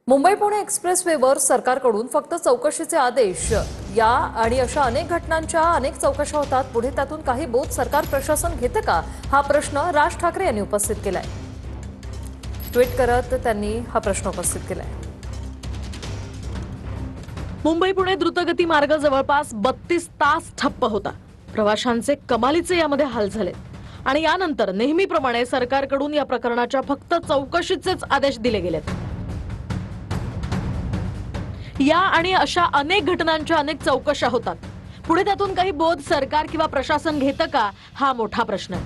मुंबई पुणे एक्सप्रेसवेवर सरकारकडून फक्त चौकशीचे आदेश या आणि अशा अनेक घटनांच्या अनेक चौकशा होतात। पुढे त्यातून काही बोध सरकार प्रशासन घेते का, हा प्रश्न राज ठाकरे यांनी उपस्थित केलाय। ट्विट करत त्यांनी हा प्रश्न उपस्थित केलाय। मुंबई पुणे द्रुतगती मार्ग जवळपास 32 तास ठप्प होता। प्रवाशांचे कमालीचे यामध्ये हाल झाले आणि यानंतर नेहमीप्रमाणे सरकारकडून या प्रकरणाच्या फक्त चौकशीचेच आदेश दिले गेलेत। या आणि अशा अनेक घटनांच्या अनेक चौकशा होतात। पुढे त्यातून काही बोध सरकार किंवा प्रशासन घेतं का, हा मोठा प्रश्न आहे।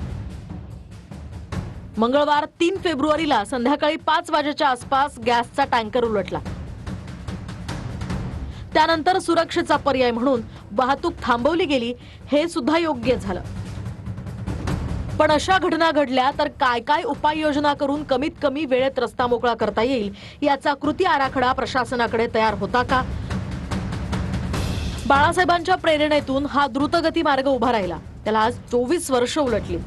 मंगळवार 3 फेब्रुवारीला संध्याकाळी 5 वाजेच्या आसपास गॅसचा टँकर उलटला। त्यानंतर सुरक्षेचा पर्याय म्हणून वाहतूक थांबवली गेली, हे सुद्धा योग्य झालं। पण अशा घटना घडल्या तर काय काय उपाययोजना करून कमीत कमी वेळेत रस्ता मोकळा करता येईल, याचा कृती आराखडा प्रशासनाकडे तयार होता का? बाळासाहेबांच्या प्रेरणेतून हा द्रुतगती मार्ग उभा राहिला, त्याला आज 24 वर्ष उलटली।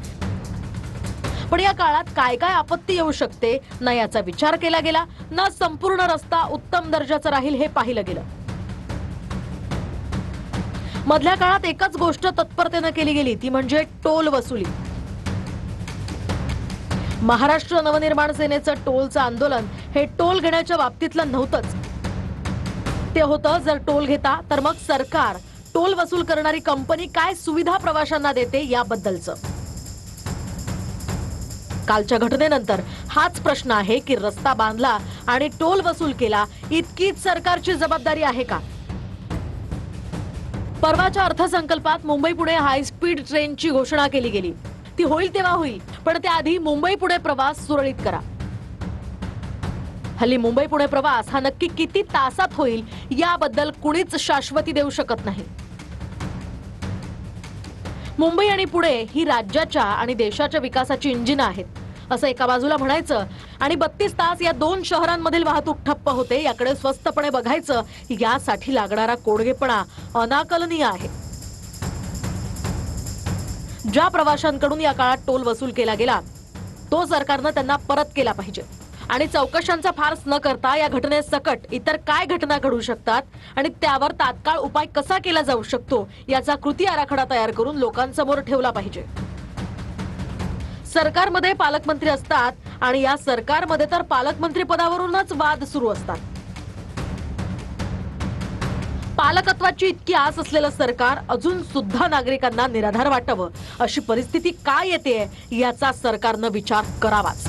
पण या काळात काय काय आपत्ती येऊ शकते, ना याचा विचार केला गेला, ना संपूर्ण रस्ता उत्तम दर्जाचा राहील हे पाहिलं गेलं। मधल्या काळात एकच गोष्ट तत्परतेने केली गेली, ती म्हणजे टोल वसुली। महाराष्ट्र नवनिर्माण सेनेचं टोलचं आंदोलन हे टोल घेण्याच्या बाबतीतलं नव्हतंच। ते होतं जर टोल घेता तर मग सरकार टोल वसूल करणारी कंपनी काय सुविधा प्रवाशांना देते याबद्दलचं। कालच्या घटनेनंतर हाच प्रश्न आहे की रस्ता बांधला आणि टोल वसूल केला, इतकीच सरकारची जबाबदारी आहे का? परवाच्या अर्थसंकल्पात मुंबई पुणे हाय स्पीड ट्रेनची घोषणा केली गेली। ती होईल तेव्हा होईल, पण त्याआधी मुंबई पुणे प्रवास सुरळीत करा। हल्ली मुंबई पुणे प्रवास हा नक्की किती तासात होईल याबद्दल कुणीच शाश्वती देऊ शकत नाही। मुंबई आणि पुणे ही राज्याच्या आणि देशाच्या विकासाची इंजिन आहेत असं एका बाजूला म्हणायचं आणि 32 तास या दोन शहरांमधील वाहतूक ठप्प होते याकडे स्वस्तपणे बघायचं, यासाठी लागणारा कोडगेपणा अनाकलनीय आहे। ज्या प्रवाशांकडून या काळात टोल वसूल केला गेला तो सरकारनं त्यांना परत केला पाहिजे आणि चौकशांचा फार्स न करता या घटनेसकट इतर काय घटना घडू शकतात आणि त्यावर तात्काळ उपाय कसा केला जाऊ शकतो याचा कृती आराखडा तयार करून लोकांसमोर ठेवला पाहिजे। सरकारमध्ये पालकमंत्री असतात आणि या सरकारमध्ये तर पालकमंत्री पदावरूनच वाद सुरू असतात। पालकत्वाची इतकी आस असलेलं सरकार अजून सुद्धा नागरिकांना निराधार वाटावं अशी परिस्थिती का येते याचा सरकारनं विचार करावाच।